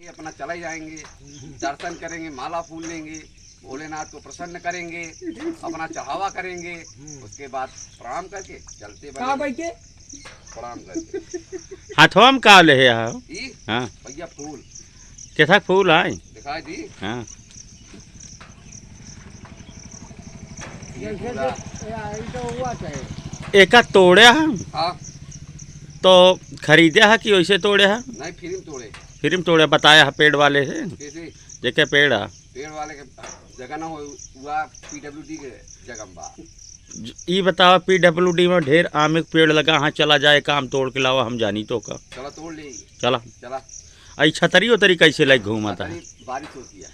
ये अपना चले जाएंगे, दर्शन करेंगे, माला फूल लेंगे, भोलेनाथ को प्रसन्न करेंगे, अपना चढ़ावा करेंगे, उसके बाद प्रणाम करके चलते बने प्रणाम करके। हाथों में का ले है ई हाँ भैया फूल कैसा फूल आए दिखाई दी। हाँ ये पूरा एका तोड़े है हाँ तो खरीदे है कि वैसे तोड़े है नहीं फिल्म तोड़े फिर तोड़े बताया है पेड़ वाले से कैसे देखे पेड़ है पेड़ वाले के जगह ना हो हुआ PWD के जगह बा। ये बताओ PWD में ढेर आम के पेड़ लगा हाँ चला जाए काम तोड़ के लावा हम जानी तो का चला तोड़ ले चला चला। आई छतरी उतरी कैसे लग घूमता है बारिश होती है।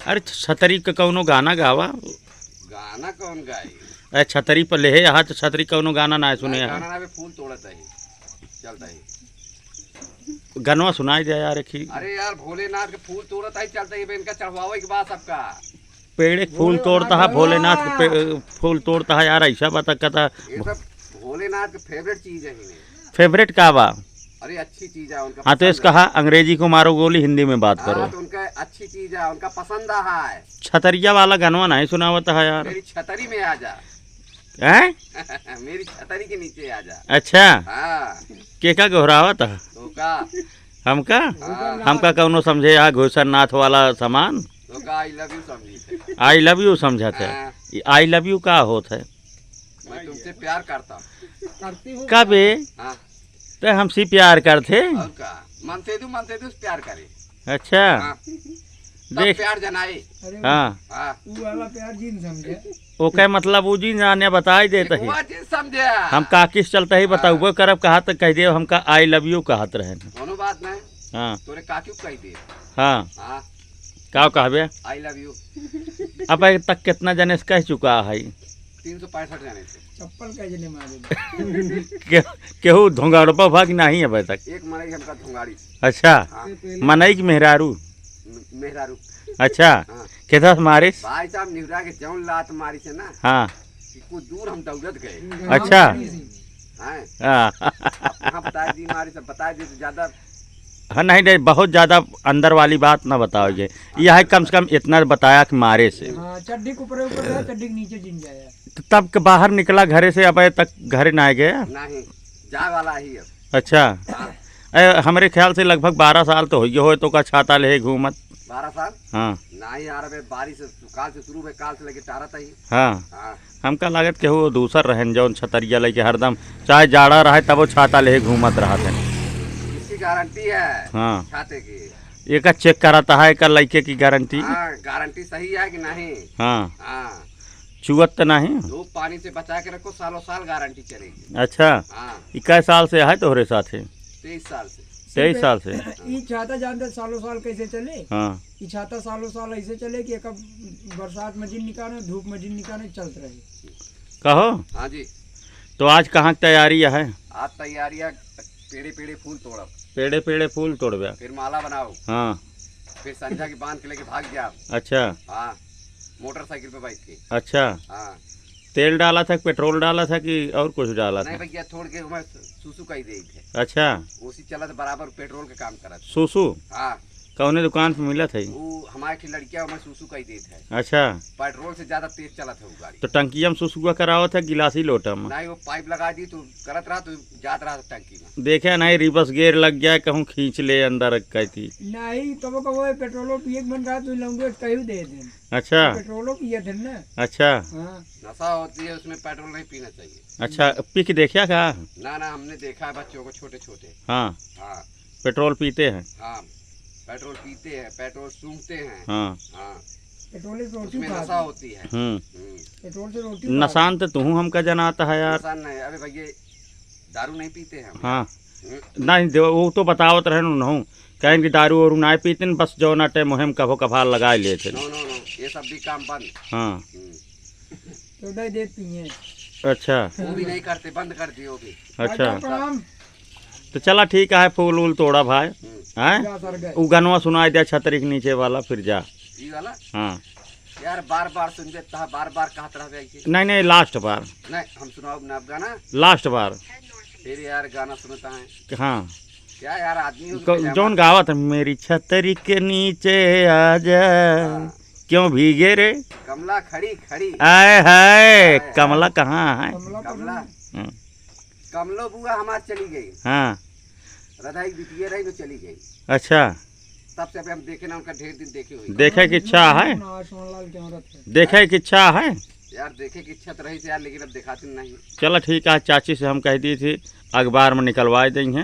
अरे छतरी का कौनो गाना गावा गाना कौन गाए अरे छतरी पर ले यहाँ तो छतरी कौनो गाना ना सुने गाना ना फूल तोड़ता है चलता है। गनवा सुनाई दे यार एक अरे यार भोलेनाथ के फूल तोड़ता ही चलता है इनका चढ़वावे के बाद सबका पेड़ एक फूल तोड़ता है भोलेनाथ के फूल तोड़ता है यार ऐसा बता कहता ये सब भोलेनाथ की फेवरेट चीज है इन्हें। फेवरेट का बा अरे अच्छी चीज है उनका। हाँ तो इस कहा अंग्रेजी को मारो गोली हिंदी में बात करो। तो उनका अच्छी चीज है उनका पसंद है। छतरिया वाला गनवा नहीं सुनावता है यार। मेरी छतरी में आ जा हैं मेरी छतरी के नीचे आ जा। अच्छा हाँ के का गोहरावत है तो का हमका हाँ हमका कौनो समझे यहाँ घोषण नाथ वाला सामान तो का आई लव यू समझी आई लव यू समझत है हाँ, आई लव यू का होता है मैं तुमसे प्यार करता हूँ। कब हाँ तो हमसे प्यार करते और का मन से तू प्यार करे। अच्छा हाँ तब देख प्यार जनाए। हाँ हाँ ओके मतलब वो जी जाने बता ही देते है वो चीज समझे हम काकिस चलते ही बताऊबो करब कहा तो कह दे हमका आई लव यू कहत रहे कोनो बात नहीं हाँ तोरे काक्यू कह दे। हाँ हाँ का कहबे आई लव यू अब तक कितना जने से कह चुका है 365 जाने से चप्पल का जने मारे केहू धोंगाड़पा भाग नहीं अभी तक एक मनई हमका धुंगाड़ी। अच्छा हाँ मनई की मेहरारू मेहरारू। अच्छा हाँ किधर से मारिस भाई साहब निवरा के जौन लात मारी से ना हाँ कि कुछ दूर हम दौड़त गए। अच्छा हैं हाँ कहाँ बता दी मारी सब बता दी तो ज्यादा। हाँ नहीं नहीं बहुत ज़्यादा अंदर वाली बात ना बताओगे यह है कम से कम इतना बताया कि मारे से हाँ चड्डी के ऊपर है चड्डी के नीचे जिन जाया तो तब के बाहर निकला घरे से अब तक घर ना गया नहीं जा वाला ही अब। अच्छा हाँ हमारे ख्याल से लगभग 12 साल तो हो तो का छाता ले घूमत 12 साल हाँ नहीं यार अबे बारिश काल से शुरू हुए काल से लेके टारत ही। हाँ हाँ हमका लागत कि वो दूसर रहन जौन छतरिया लेके हरदम चाहे जाड़ा रहे तब वो छाता ले घूमत रहा था इसकी गारंटी है हाँ छाते की। एक चेक कराता है एक लड़के की गारंटी हाँ गारंटी सही है कि नहीं। हाँ हाँ चुअत तो नहीं धूप पानी से बचा के रखो सालों साल गारंटी चलेगी। अच्छा हाँ 21 साल से है तोहरे साथ 23 साल से। 23 साल से ये छाता जानते सालों साल कैसे चले। हाँ ये छाता सालों साल ऐसे चले कि एक बरसात में जिन निकाले धूप में जिन निकाले चलते रहे। कहो हाँ जी तो आज कहाँ की तैयारी है आज तैयारियाँ पेड़े पेड़े फूल तोड़ब पेड़े पेड़े फूल तोड़बे फिर माला बनाओ हाँ फिर संझा की बांध के लेके भाग जाओ। अच्छा हाँ मोटरसाइकिल पे बैठ के। अच्छा हाँ तेल डाला था पेट्रोल डाला था कि और कुछ डाला नहीं था भैया छोड़ के मैं सुसु का ही दे थे अच्छा उसी चलत बराबर पेट्रोल के काम करत। सूसू हाँ कौने दुकान पे मिला था वो हमारे की लड़कियां मैं सुसु का ही देते है। अच्छा पेट्रोल से ज्यादा तेज चलत है वो गाड़ी। तो टंकिया में सुसुआ करावा था गिलासी लोटा में नहीं वो पाइप लगा दी तो करत रहा तो जात रहा टंकी में। देखे नहीं रिवर्स गेयर लग गया कहूँ खींच ले अंदर कहती नहीं तब कहो पेट्रोलो पिए के मन रहा तो लौंगे कहीं दे दे। अच्छा पेट्रोलो पिए थे ना। अच्छा हाँ नशा होती है उसमें पेट्रोल नहीं पीना चाहिए। अच्छा पिक देखा का ना हमने देखा है बच्चों को छोटे छोटे। हाँ हाँ पेट्रोल पीते हैं हाँ पेट्रोल पीते हैं पेट्रोल सूंघते हैं। हाँ हाँ पेट्रोल से रोटी उसमें खा नशा होती है। पेट्रोल से रोटी नशान तो तू हमका जनाता है यार नुकसान नहीं। अरे भैया दारू नहीं पीते हैं हम। हाँ नहीं वो तो बतावत रहे न कहें कि दारू और ना पीते न बस जो ना टाइम मुहिम कभो कभार लगा लेते नो ये सब भी काम बंद। हाँ तो दे दे पिए। अच्छा वो भी नहीं करते बंद कर दिए वो भी। अच्छा प्रणाम तो चला ठीक है फूल वूल तोड़ा भाई हैं जा सर गए। उगनवा सुनाई दिया छतरी के नीचे वाला फिर जा ये वाला हाँ यार बार बार सुन देता बार बार कहत रह गई। नहीं नहीं लास्ट बार नहीं हम सुनाओ ना गाना लास्ट बार फिर यार गाना सुनता है। हाँ क्या यार आदमी हो तो पजामा- जौन गावत है, मेरी छतरी के नीचे आ जा, हाँ, क्यों भीगे रे, कमला खड़ी खड़ी आय हाय, कमला कहाँ है? कमला कमला हम्म, कमलो बुआ हमार चली गई, हाँ, रधाई बिटिया रही तो चली गई, अच्छा, तब से अभी हम देखे ना, उनका ढेर दिन देखे हुए। देखे की इच्छा है, आयुष्मान लाल की औरत है। देखे की इच्छा है। यार देखे की इच्छा तो रही थी यार, लेकिन अब दिखाती नहीं। चलो ठीक है, चाची से हम कह दी थी अखबार में निकलवा देंगे।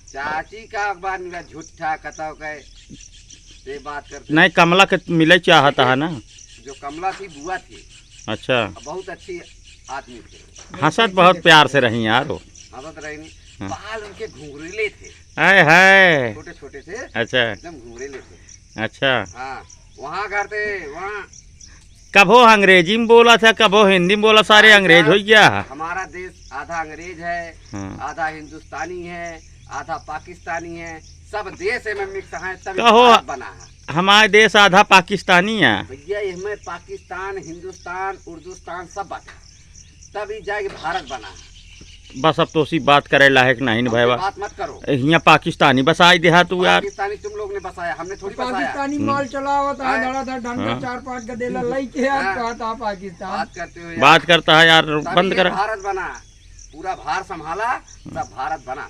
चाची का अखबार मिला झूठा कताव का ये बात करते। नहीं, कमला के मिले चाहता है ना। जो कमला थी बुआ थी, अच्छा, बहुत अच्छी आदमी थे, हंसत बहुत प्यार से रही यार वो। आदत रही नहीं। हाँ। बाल उनके घुंघरीले थे, आय हाय, छोटे छोटे थे, अच्छा एकदम घुंघरीले थे। अच्छा, हाँ, वहाँ घर थे, वहाँ कबो अंग्रेजी में बोला था, कबो हिंदी में बोला, सारे अंग्रेज हो गया। हमारा देश आधा अंग्रेज है, हाँ। आधा हिंदुस्तानी है, आधा पाकिस्तानी है, सब देश में मिक्स है, तब कहो। भारत बना है। हमारे देश आधा पाकिस्तानी है। भैया इसमें पाकिस्तान, हिंदुस्तान, उर्दूस्तान सब बात तभी जाके भारत बना है। बस अब तो उसी बात करे लायक नहीं न हमसे भाई। बात मत करो, यहाँ पाकिस्तानी बसाई देहा तू यार। पाकिस्तानी तुम लोग ने बसाया, हमने थोड़ी बसाया। पाकिस्तानी माल चलावत है, धड़ाधड़ ढंग हाँ। 4-5 गदेला लई के आज हाँ। कहता पाकिस्तान। बात करते हो यार। बात करता है यार, तभी बंद ये कर। भारत बना, पूरा भार संभाला तब भारत बना।